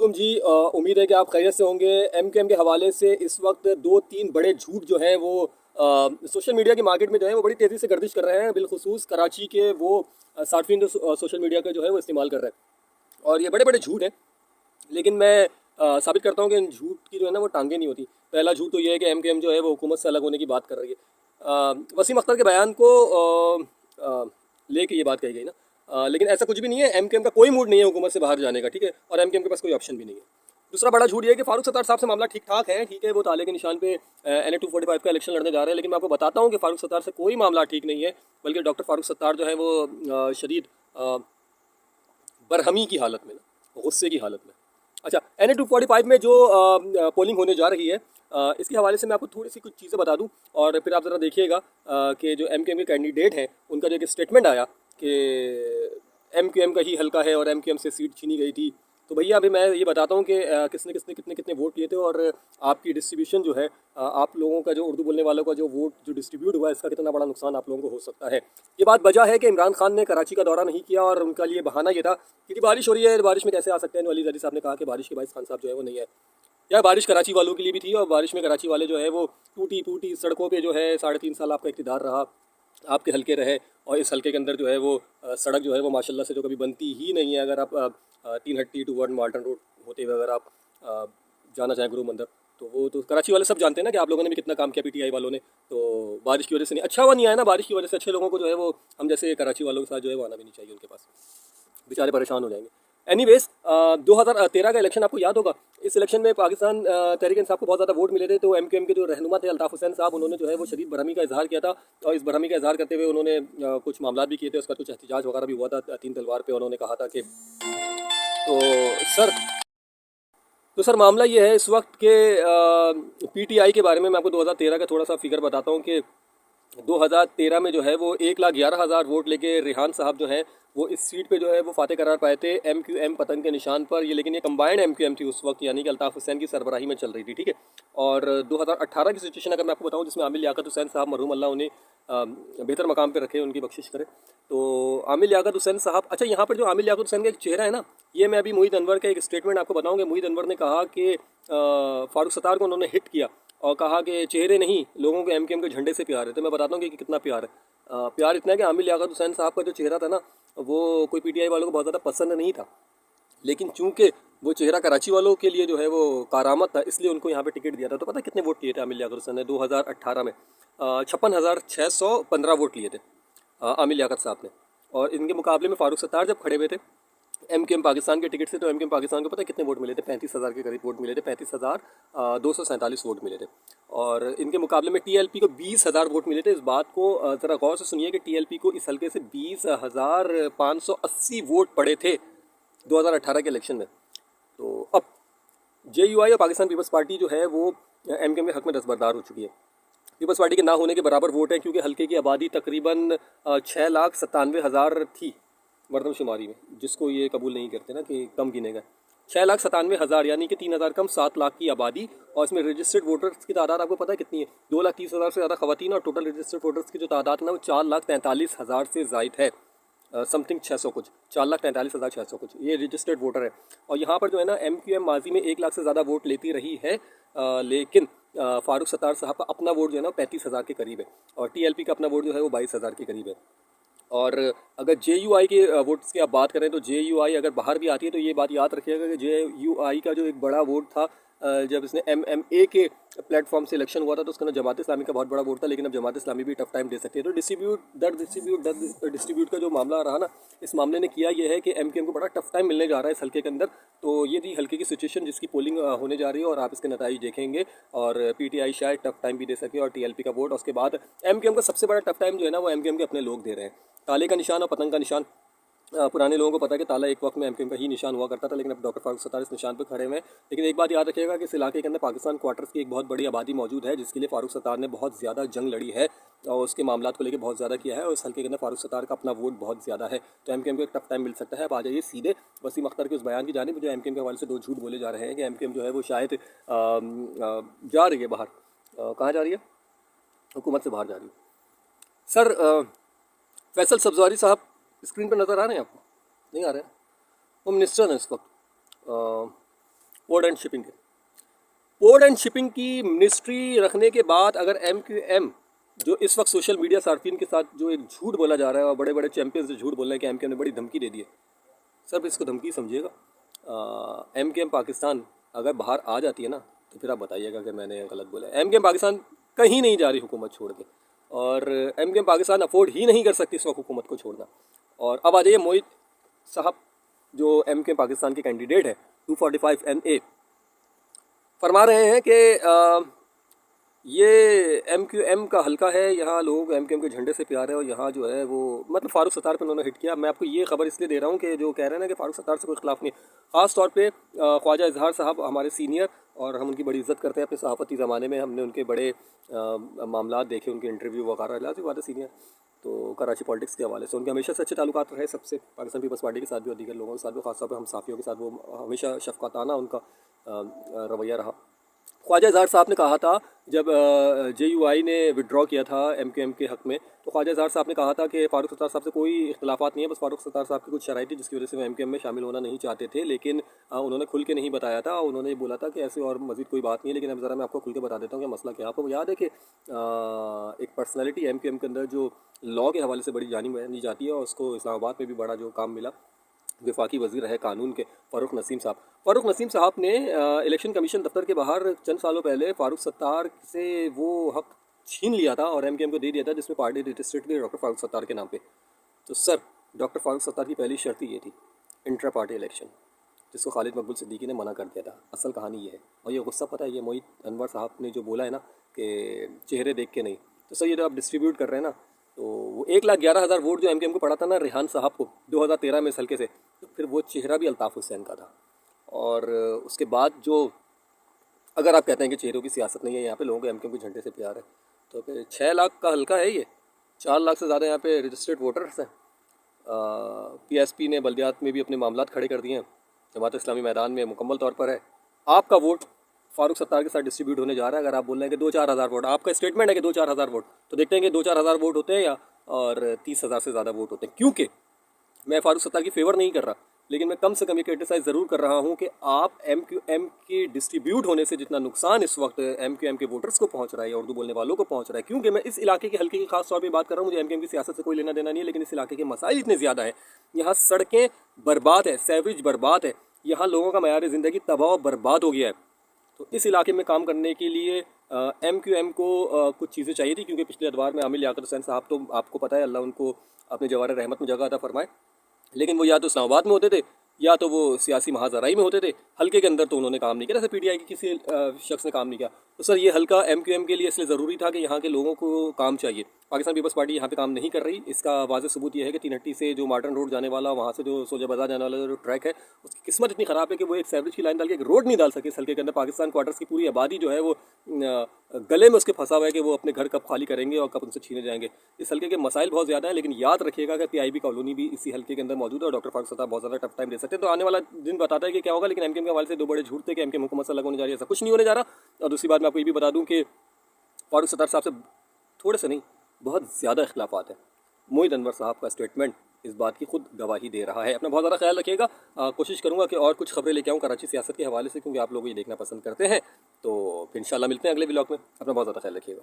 वालेकुम जी। उम्मीद है कि आप खैरियत से होंगे। एमकेएम के हवाले से इस वक्त दो तीन बड़े झूठ जो है वो सोशल मीडिया की मार्केट में जो है वो बड़ी तेज़ी से गर्दिश कर रहे हैं। बिलखुसूस कराची के वो सार्फिन जो सोशल मीडिया का जो है वो इस्तेमाल कर रहे हैं और ये बड़े बड़े झूठ हैं। लेकिन मैं साबित करता हूँ कि इन झूठ की जो है ना वो टांगें नहीं होती। पहला झूठ तो ये है कि एमकेएम जो है वो हुकूमत से अलग होने की बात कर रही है। वसीम अख्तर के बयान को लेके ये बात कही गई ना। लेकिन ऐसा कुछ भी नहीं है। एमकेएम का कोई मूड नहीं है हुकूमत से बाहर जाने का, ठीक है, और एमकेएम के पास कोई ऑप्शन भी नहीं है। दूसरा बड़ा झूठ ये है कि फारूक सत्तार साहब से मामला ठीक ठाक है, ठीक है, वो ताले के निशान पे NA 245 का इलेक्शन लड़ने जा रहे हैं। लेकिन मैं आपको बताता हूँ कि फारूक सत्तार से कोई मामला ठीक नहीं है, बल्कि डॉक्टर फारूक सत्तार जो है वो शदीद बरहमी की हालत में ना, गुस्से की हालत में। अच्छा, NA 245 में जो पोलिंग होने जा रही है, इसके हवाले से मैं आपको थोड़ी सी कुछ चीज़ें बता दूं और फिर आप ज़रा देखिएगा कि जो एमकेएम के कैंडिडेट हैं उनका जो एक स्टेटमेंट आया कि एमकेएम का ही हल्का है और एमकेएम से सीट छीनी गई थी। तो भैया अभी मैं ये बताता हूँ कि किसने किसने कितने कितने वोट लिए थे और आपकी डिस्ट्रीब्यूशन जो है, आप लोगों का जो उर्दू बोलने वालों का जो वोट जो डिस्ट्रीब्यूट हुआ है, इसका कितना बड़ा नुकसान आप लोगों को हो सकता है। ये बात वजह है कि इमरान खान ने कराची का दौरा नहीं किया और उनका लिए बहाना ये था कि बारिश हो रही है, बारिश में कैसे आ सकते हैं। वली ज़री साहब ने कहा कि बारिश के बाईस खान साहब जो है वो नहीं है। यार बारिश कराची वालों के लिए भी थी और बारिश में कराची वाले जो है वो टूटी फूटी सड़कों पे जो है 3.5 साल आपका इक़्तिदार रहा, आपके हल्के रहे और इस हल्के के अंदर जो है वो सड़क जो है वो माशाल्लाह से जो कभी बनती ही नहीं है। अगर आप 3 हट्टी टू 1 माल्टन रोड होते हुए अगर आप जाना चाहें गुरु मंदिर, तो वो तो कराची वाले सब जानते हैं ना कि आप लोगों ने भी कितना काम किया पीटीआई वालों ने। तो बारिश की वजह से नहीं, अच्छा हुआ नहीं आया ना, बारिश की वजह से अच्छे लोगों को जो है वो हम जैसे कराची वालों के साथ जो है वो आना भी नहीं चाहिए, उनके पास बेचारे परेशान हो जाएंगे। एनीवेज 2013 का इलेक्शन आपको याद होगा। इस इलेक्शन में पाकिस्तान तहरीक इंसाफ को बहुत ज़्यादा वोट मिले थे। तो एमकेएम के जो रहनुमा थे अल्ताफ़ हुसैन साहब, उन्होंने जो है वो शदीद बरहमी का इजहार किया था और इस बरहमी का इजहार करते हुए उन्होंने कुछ मामला भी किए थे, उसका कुछ एहतजाज वगैरह भी हुआ था 3 तलवार पे। उन्होंने कहा था कि तो सर सर मामला ये है इस वक्त के पीटीआई के बारे में। मैं आपको 2013 का थोड़ा सा फिगर बताता हूँ कि 2013 में जो है वो 1,11,000 वोट लेके रेहान साहब जो हैं वो इस सीट पे जो है वो फातेह करार पाए थे एमक्यूएम पतन के निशान पर। ये लेकिन ये कंबाइंड एमक्यूएम थी उस वक्त, यानी कि अल्ताफ़ हुसैन की सरबराही में चल रही थी, ठीक है। और 2018 की सिचुएशन अगर मैं आपको बताऊं, जिसमें आमिर लियाकत हुसैन साहब मरहूम अल्लाह उन्हें बेहतर मकाम पे रखे, उनकी बख्शिश करे। तो आमिर लियाकत हुसैन साहब, अच्छा यहाँ पर जो आमिर लियाकत हुसैन का एक चेहरा है ना, ये मैं अभी मुहीद अनवर का एक स्टेटमेंट आपको बताऊँगा। मुहीद अनवर ने कहा कि फारूक सत्तार को उन्होंने हिट किया और कहा कि चेहरे नहीं, लोगों को एमकेएम के झंडे से प्यार है। तो मैं बताता हूँ कि कितना प्यार है। प्यार इतना है कि आमिर लियाकत हुसैन साहब का जो चेहरा था ना, वो कोई पीटीआई वालों को बहुत ज़्यादा पसंद नहीं था, लेकिन चूंकि वो चेहरा कराची वालों के लिए जो है वो कारामत था, इसलिए उनको यहाँ पे टिकट दिया था। तो पता है कितने वोट लिए थे आमिर लियाकत हुसैन ने 2018 में? 56,615 वोट लिए थे आमिर लियाकत साहब ने। और इनके मुकाबले में फारूक सत्तार जब खड़े हुए थे एमकेएम पाकिस्तान के टिकट से, तो एमकेएम पाकिस्तान को पता है कितने वोट मिले थे? 35,000 के करीब वोट मिले थे, 35,247 वोट मिले थे। और इनके मुकाबले में टीएलपी को 20,000 वोट मिले थे। इस बात को ज़रा गौर से सुनिए कि टीएलपी को इस हल्के से 20,580 वोट पड़े थे 2018 के इलेक्शन में। तो अब JUI और पाकिस्तान पीपल्स पार्टी जो है वो एमकेएम के हक में दस्तबरदार हो चुकी है। पीपल्स पार्टी के ना होने के बराबर वोट हैं, क्योंकि हल्के की आबादी तकरीबन 6,97,000 थी मरदमशुमारी में, जिसको ये कबूल नहीं करते ना कि कम गिने गए। 6,97,000 यानी कि 3,000 कम 7 लाख की आबादी। और इसमें रजिस्टर्ड वोटर्स की तादाद आपको पता है कितनी है? 2,30,000 से ज़्यादा खवातीन और टोटल रजिस्टर्ड वोटर्स की जो तादाद है ना वो 4,43,000 से ज़ायद है। समथिंग 600 कुछ, 4,43,600 कुछ ये रजिस्टर्ड वोटर है। और यहाँ पर जो है ना एमक्यूएम माजी में 1 लाख से ज़्यादा वोट लेती रही है, लेकिन फारूक सत्तार साहब का अपना वोट जो है ना 35,000 के करीब है और टीएलपी का अपना वोट जो है वो 22,000 के करीब है। और अगर JUI के वोट्स की आप बात करें तो JUI अगर बाहर भी आती है तो ये बात याद रखिएगा कि JUI का जो एक बड़ा वोट था, जब इसने MMA के प्लेटफॉर्म से इलेक्शन हुआ था तो उसके अंदर जमात इस्लामी का बहुत बड़ा वोट था। लेकिन अब जमात इस्लामी भी टफ टाइम दे सकती है। तो डिस्ट्रीब्यूट का जो मामला रहा ना, इस मामले ने किया ये है कि एमकेएम को बड़ा टफ टाइम मिलने जा रहा है इस हल्के के अंदर। तो ये थी हल्के की सिचुएशन जिसकी पोलिंग होने जा रही है और आप इसके नतीजे देखेंगे। और पीटीआई शायद टफ टाइम भी दे सके और टीएलपी का वोट। उसके बाद एमकेएम का सबसे बड़ा टफ टाइम जो है ना वो एमकेएम के अपने लोग दे रहे हैं। ताले का निशान और पतंग का निशान, पुराने लोगों को पता है कि ताला एक वक्त में एमकेएम का ही निशान हुआ करता था, लेकिन अब डॉक्टर फारूक सत्तार इस निशान पर खड़े हुए हैं। लेकिन एक बात याद रखिएगा कि इस इलाके के अंदर पाकिस्तान क्वार्टर्स की एक बहुत बड़ी आबादी मौजूद है, जिसके लिए फारूक सत्तार ने बहुत ज़्यादा जंग लड़ी है और उसके मामला को लेकर बहुत ज़्यादा किया है। और इस हल्के के अंदर फारूक सत्तार का अपना वोट बहुत ज़्यादा है। तो एमकेएम को एक टफ टाइम मिल सकता है। अब आ जाइए सीधे वसीम अख्तर के उस बयान की जानिब जो एमकेएम के हवाले से 2 झूठ बोले जा रहे हैं कि एमकेएम जो है वो शायद जा रही है बाहर। कहाँ जा रही है? हुकूमत से बाहर जा रही है। सर फैसल सब्ज़वारी साहब स्क्रीन पर नज़र आ रहे हैं आपको? नहीं आ रहे हैं? वो मिनिस्टर हैं इस वक्त। पोर्ट एंड शिपिंग के। पोर्ट एंड शिपिंग की मिनिस्ट्री रखने के बाद अगर MQM जो इस वक्त सोशल मीडिया सार्फिन के साथ जो एक झूठ बोला जा रहा है और बड़े बड़े चैंपियंस जो झूठ बोल रहे हैं कि MQM ने बड़ी धमकी दे दी है, सर इसको धमकी समझिएगा। MQM पाकिस्तान अगर बाहर आ जाती है ना तो फिर आप बताइएगा कि मैंने गलत बोला है। MQM पाकिस्तान कहीं नहीं जा रही हुकूमत छोड़ के, और MQM पाकिस्तान अफोर्ड ही नहीं कर सकती इस वक्त हुकूमत को छोड़ना। और अब आ जाइए मोहित साहब जो MQM पाकिस्तान के कैंडिडेट है 245 NA, फरमा रहे हैं कि ये MQM का हल्का है, यहाँ लोगों को MQM के झंडे से प्यार है और यहाँ जो है वो मतलब फारूक सत्तार पे उन्होंने हिट किया। मैं आपको ये खबर इसलिए दे रहा हूँ कि जो कह रहे हैं ना कि फारूक सत्तार से कोई खिलाफ नहीं, ख़ास तौर पे ख्वाजा इजहार साहब हमारे सीनियर, और हम उनकी बड़ी इज्जत करते हैं अपने सहाफ़ती ज़माने में, हमने उनके बड़े मामला देखे, उनके इंटरव्यू वगैरह, लाजी बात है सीनियर, तो कराची पॉलिटिक्स के हवाले से उनके हमेशा से अच्छे ताल्लुकात रहे सबसे, पाकिस्तान पीपल्स पार्टी के साथ भी और दीगर लोगों के साथ भी, खासतौर पर हम साफियों के साथ वो हमेशा शफ़क़ताना उनका रवैया रहा। ख्वाजा इजहार साहब ने कहा था जब JUI ने विड्रॉ किया था MQM के हक़ में, तो ख्वाजा इजहार साहब ने कहा था कि फ़ारूक सत्तार साहब से कोई इख्तलाफात नहीं है, बस फ़ारूक सत्तार साहब की कुछ शराइ थी जिसकी वजह से वो MQM में शामिल होना नहीं चाहते थे, लेकिन उन्होंने खुल के नहीं बताया था। उन्होंने बोला था कि ऐसे और मज़ीद कोई बात नहीं है, लेकिन अब ज़रा मैं आपको खुल के बता देता हूँ कि मसला क्या है। आपको याद है कि एक पर्सनैलिटी MQM के अंदर जो लॉ के हवाले से बड़ी जानी जाती है और उसको इस्लामाबाद में भी बड़ा जो काम मिला, वफाकी वज़ीर है कानून के फ़ारूक नसीम साहब। फ़ारूक नसीम साहब ने इलेक्शन कमीशन दफ्तर के बाहर चंद सालों पहले फ़ारूक सत्तार से वो हक़ छीन लिया था और MQM को दे दिया था जिसमें पार्टी रजिस्ट्रेट थी डॉक्टर फ़ारूक सत्तार के नाम पे। तो सर डॉक्टर फ़ारूक सत्तार की पहली शर्त ही ये थी, इंट्रा पार्टी इलेक्शन, जिसको खालिद मकबूल सिद्दीकी ने मना कर दिया था। असल कहानी ये है, और ये गुस्सा पता है ये मोहित अनवर साहब ने जो बोला है ना कि चेहरे देख के नहीं, तो सर ये जो आप डिस्ट्रीब्यूट कर रहे हैं ना, तो वो 1,11,000 वोट जो MQM को पड़ा था ना रेहान साहब को 2013 में इस हल्के से, तो फिर वो चेहरा भी अल्ताफ़ हुसैन का था। और उसके बाद जो अगर आप कहते हैं कि चेहरों की सियासत नहीं है यहाँ पे, लोगों को MQM के झंडे से प्यार है, तो फिर 6 लाख का हल्का है ये, 4 लाख से ज़्यादा यहाँ पे रजिस्टर्ड वोटर्स हैं। PSP ने बल्दियात में भी अपने मामलात खड़े कर दिए हैं, जमात इस्लामी मैदान में मुकम्मल तौर पर है। आपका वोट फ़ारूक सत्तार के साथ डिस्ट्रीब्यूट होने जा रहा है। अगर आप बोल रहे हैं कि 2-4 हज़ार वोट, आपका स्टेटमेंट है कि 2-4 हज़ार वोट, तो देखते हैं कि 2-4 हज़ार वोट होते हैं या और 30,000 से ज़्यादा वोट होते हैं। क्योंकि मैं फ़ारूक सत्तार की फेवर नहीं कर रहा, लेकिन मैं कम से कम ये क्रिटिसाइज़ ज़रूर कर रहा हूँ कि आप MQM के डिस्ट्रीब्यूट होने से जितना नुकसान इस वक्त MQM के वोटर्स को पहुँच रहा है या उर्दू बोलने वालों को पहुँच रहा है, क्योंकि मैं इस इलाके के हल्के की खास तौर पर बात कर रहा हूँ, मुझे MQM की सियासत से कोई लेना देना नहीं है, लेकिन इस इलाके के मसाइल इतने ज़्यादा हैं, यहाँ सड़कें बर्बाद है, सेवरेज बर्बाद है, यहाँ लोगों का मयार ज़िंदगी तबाह बर्बाद हो गया है। तो इस इलाके में काम करने के लिए MQM को कुछ चीज़ें चाहिए थी, क्योंकि पिछले अदवार में आमिर लियाकत हुसैन साहब तो आपको पता है अल्लाह उनको अपने जवार रहमत में जगह अता फरमाए, लेकिन वो या तो इस्लामाबाद में होते थे या तो वो सियासी महाजराई में होते थे। हल्के के अंदर तो उन्होंने काम नहीं किया, जैसे PTI के किसी शख्स ने काम नहीं किया। तो सर ये हल्का MQM के लिए इसलिए ज़रूरी था कि यहाँ के लोगों को काम चाहिए। पाकिस्तान पीपल्स पार्टी यहाँ पे काम नहीं कर रही, इसका वाज़ेह सबूत ये है कि 3 से जो मॉडर्न रोड जाने वाला, वहाँ से जो सोजा बाजार जाने वाला जो ट्रैक है, उसकी किस्मत इतनी ख़राब है कि वो एक सेवरेज की लाइन डाल के एक रोड नहीं डाल सके इस हल्के के अंदर। पाकिस्तान क्वार्टर्स की पूरी आबादी जो है वो गले में उसके फंसा हुआ है कि वो अपने घर कब खाली करेंगे और कब उनसे छीने जाएंगे। इस हल्के के मसाइल बहुत ज़्यादा हैं, लेकिन याद रखिएगा कि PIB कॉलोनी भी इसी हल्के के अंदर मौजूद है और डॉक्टर फ़ारूक सत्तार बहुत ज़्यादा टफ टाइम दे सकते हैं। तो आने वाला दिन बताता है कि क्या होगा, लेकिन MQM के हवाले से 2 बड़े झूठ थे कि MQM हुकूमत से अलग होने जा रही है, ऐसा कुछ नहीं होने जा रहा। और दूसरी बात मैं आपको ये भी बता दूँ कि फ़ारूक सत्तार साहब से थोड़े से नहीं बहुत ज़्यादा इख्लाफात है। मोहित अनवर साहब का स्टेटमेंट इस बात की खुद गवाही दे रहा है। अपना बहुत ज़्यादा ख्याल रखिएगा। कोशिश करूँगा कि और कुछ खबरें लेके आऊँ कराची सियासत के हवाले से, क्योंकि आप लोग ये देखना पसंद करते हैं। तो फिर इंशाल्लाह मिलते हैं अगले व्लॉग में। अपना बहुत ज़्यादा ख्याल रखिएगा।